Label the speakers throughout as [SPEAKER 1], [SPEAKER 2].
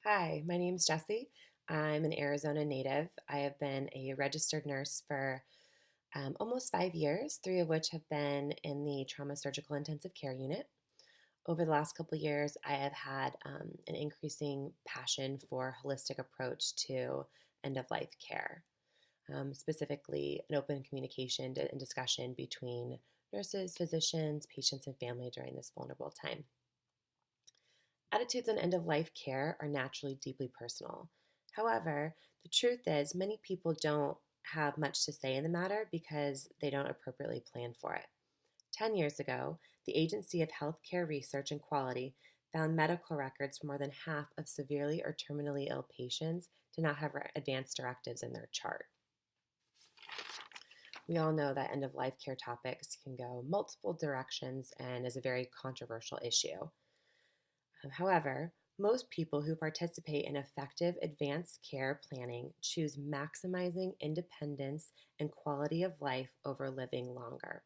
[SPEAKER 1] Hi, my name's Jessie. I'm an Arizona native. I have been a registered nurse for almost 5 years, three of which have been in the trauma surgical intensive care unit. Over the last couple of years, I have had an increasing passion for holistic approach to end of life care, specifically an open communication and discussion between nurses, physicians, patients, and family during this vulnerable time. Attitudes on end of life care are naturally deeply personal. However, the truth is, many people don't have much to say in the matter because they don't appropriately plan for it. 10 years ago, the Agency of Healthcare Research and Quality found medical records for more than half of severely or terminally ill patients did not have advanced directives in their chart. We all know that end of life care topics can go multiple directions and is a very controversial issue. However, most people who participate in effective advanced care planning choose maximizing independence and quality of life over living longer.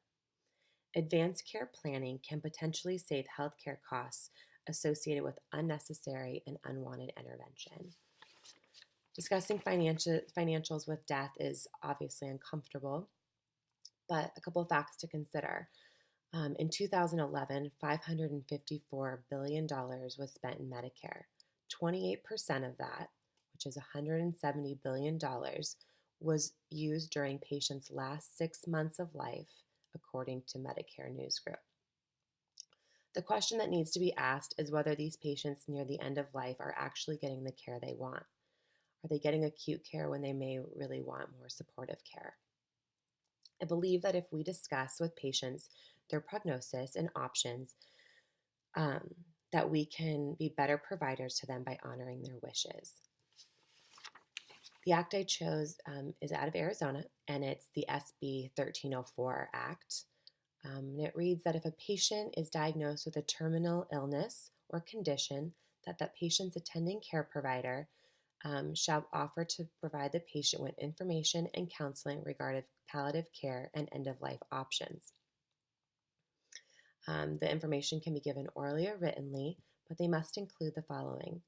[SPEAKER 1] Advanced care planning can potentially save healthcare costs associated with unnecessary and unwanted intervention. Discussing financials with death is obviously uncomfortable, but a couple of facts to consider. In 2011, $554 billion was spent in Medicare. 28% of that, which is $170 billion, was used during patients' last 6 months of life, according to Medicare News Group. The question that needs to be asked is whether these patients near the end of life are actually getting the care they want. Are they getting acute care when they may really want more supportive care? I believe that if we discuss with patients their prognosis and options, um, that we can be better providers to them by honoring their wishes. The act I chose is out of Arizona, and it's the SB 1304 Act. And it reads that if a patient is diagnosed with a terminal illness or condition, that patient's attending care provider shall offer to provide the patient with information and counseling regarding palliative care and end-of-life options. The information can be given orally or writtenly, but they must include the following.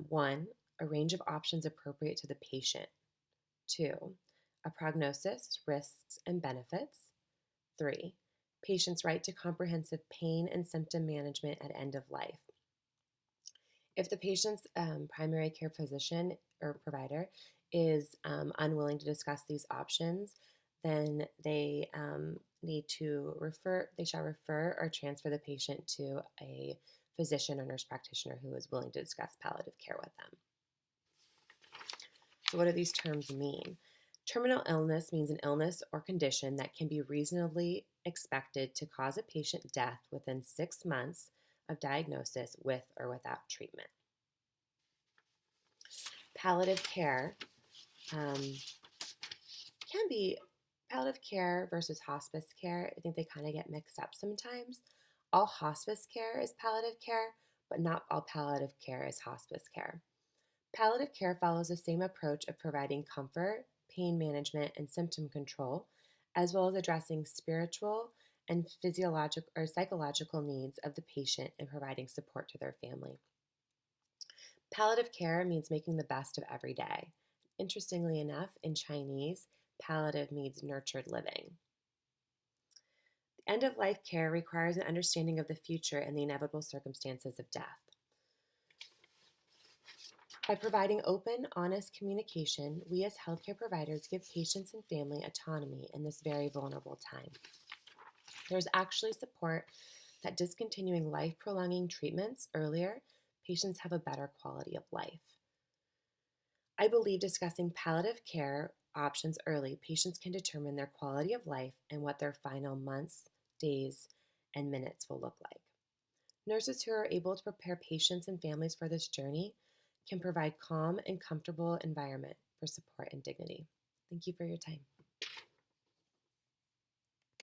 [SPEAKER 1] One, a range of options appropriate to the patient. Two, a prognosis, risks, and benefits. Three, patient's right to comprehensive pain and symptom management at end of life. If the patient's primary care physician or provider is unwilling to discuss these options, then they they shall refer or transfer the patient to a physician or nurse practitioner who is willing to discuss palliative care with them. So what do these terms mean? Terminal illness means an illness or condition that can be reasonably expected to cause a patient death within 6 months of diagnosis with or without treatment. Palliative care can be palliative care versus hospice care. I think they kind of get mixed up sometimes. All hospice care is palliative care, but not all palliative care is hospice care. Palliative care follows the same approach of providing comfort, pain management, and symptom control, as well as addressing spiritual and physiological or psychological needs of the patient and providing support to their family. Palliative care means making the best of every day. Interestingly enough, in Chinese, palliative means nurtured living. End of life care requires an understanding of the future and the inevitable circumstances of death. By providing open, honest communication, we as healthcare providers give patients and family autonomy in this very vulnerable time. There's actually support that discontinuing life-prolonging treatments earlier, patients have a better quality of life. I believe discussing palliative care options early, patients can determine their quality of life and what their final months, days, and minutes will look like. Nurses who are able to prepare patients and families for this journey can provide calm and comfortable environment for support and dignity. Thank you for your time.